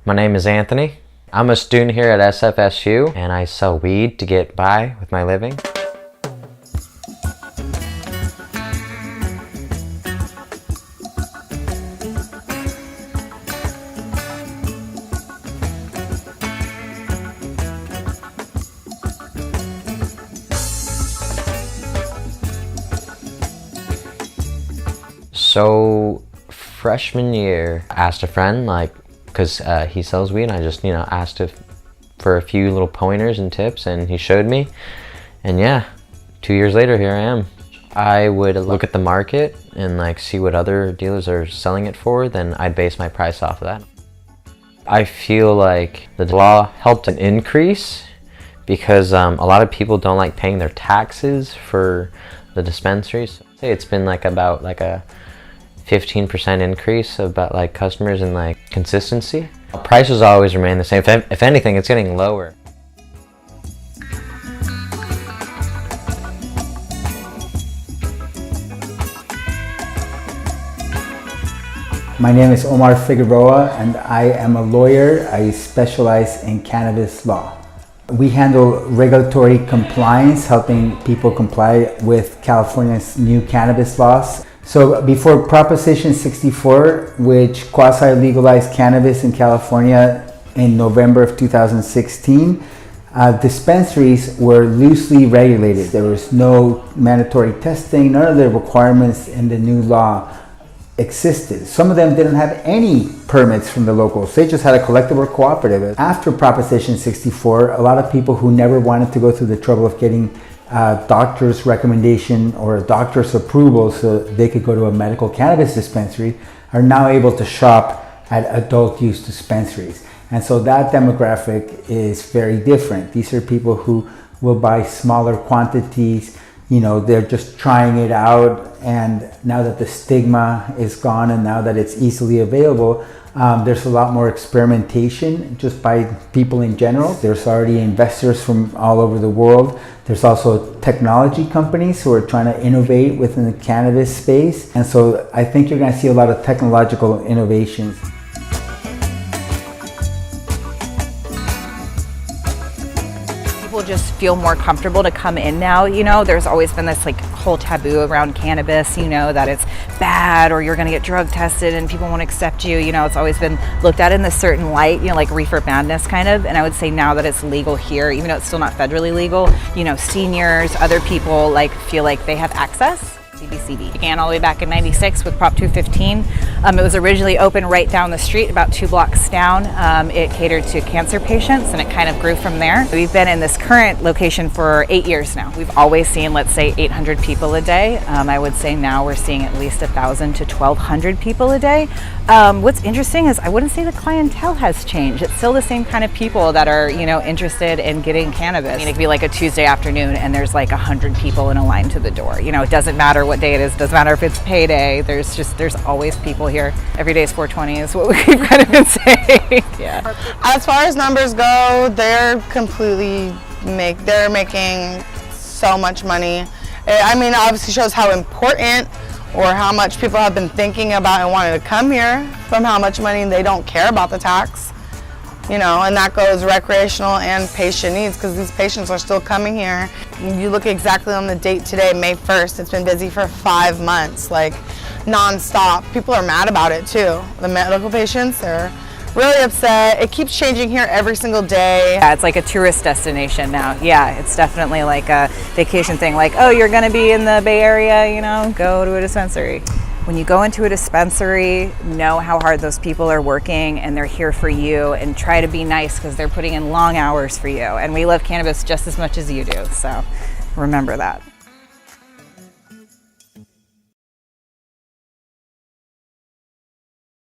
My name is Anthony. I'm a student here at SFSU and I sell weed to get by with my living. So freshman year, I asked a friend, because he sells weed, and I just, asked for a few little pointers and tips, and he showed me. And yeah, 2 years later, here I am. I would look at the market and see what other dealers are selling it for, then I'd base my price off of that. I feel like the law helped an increase because a lot of people don't like paying their taxes for the dispensaries. Say it's been about a 15% increase about customers and consistency. Prices always remain the same. If anything, it's getting lower. My name is Omar Figueroa and I am a lawyer. I specialize in cannabis law. We handle regulatory compliance, helping people comply with California's new cannabis laws. So before Proposition 64, which quasi-legalized cannabis in California in November of 2016, dispensaries were loosely regulated. There was no mandatory testing. None of the requirements in the new law existed. Some of them didn't have any permits from the locals. They just had a collective or cooperative. After Proposition 64, a lot of people who never wanted to go through the trouble of getting a doctor's recommendation or a doctor's approval so they could go to a medical cannabis dispensary are now able to shop at adult use dispensaries. And so that demographic is very different. These are people who will buy smaller quantities. They're just trying it out, and now that the stigma is gone and now that it's easily available, there's a lot more experimentation just by people in general. There's already investors from all over the world. There's also technology companies who are trying to innovate within the cannabis space. And so I think you're going to see a lot of technological innovations. People just feel more comfortable to come in now. There's always been this whole taboo around cannabis, that it's bad or you're going to get drug tested and people won't accept you. It's always been looked at in this certain light, like reefer madness kind of. And I would say now that it's legal here, even though it's still not federally legal, seniors, other people feel like they have access. CBCD began all the way back in '96 with Prop 215. It was originally open right down the street, about 2 blocks down. It catered to cancer patients, and it kind of grew from there. We've been in this current location for 8 years now. We've always seen, let's say, 800 people a day. I would say now we're seeing at least 1,000 to 1,200 people a day. What's interesting is I wouldn't say the clientele has changed. It's still the same kind of people that are, interested in getting cannabis. It could be a Tuesday afternoon and there's 100 people in a line to the door. It doesn't matter what day it is, doesn't matter if it's payday, there's always people here. Every day is 420 is what we've kind of been saying. Yeah. As far as numbers go, they're making so much money. It obviously shows how important or how much people have been thinking about and wanting to come here from how much money they don't care about the tax. And that goes recreational and patient needs because these patients are still coming here. You look exactly on the date today, May 1st, it's been busy for 5 months, non-stop. People are mad about it too. The medical patients, they're really upset. It keeps changing here every single day. Yeah, it's like a tourist destination now. Yeah, it's definitely like a vacation thing. Oh, you're gonna be in the Bay Area, go to a dispensary. When you go into a dispensary, know how hard those people are working and they're here for you, and try to be nice because they're putting in long hours for you. And we love cannabis just as much as you do, so remember that.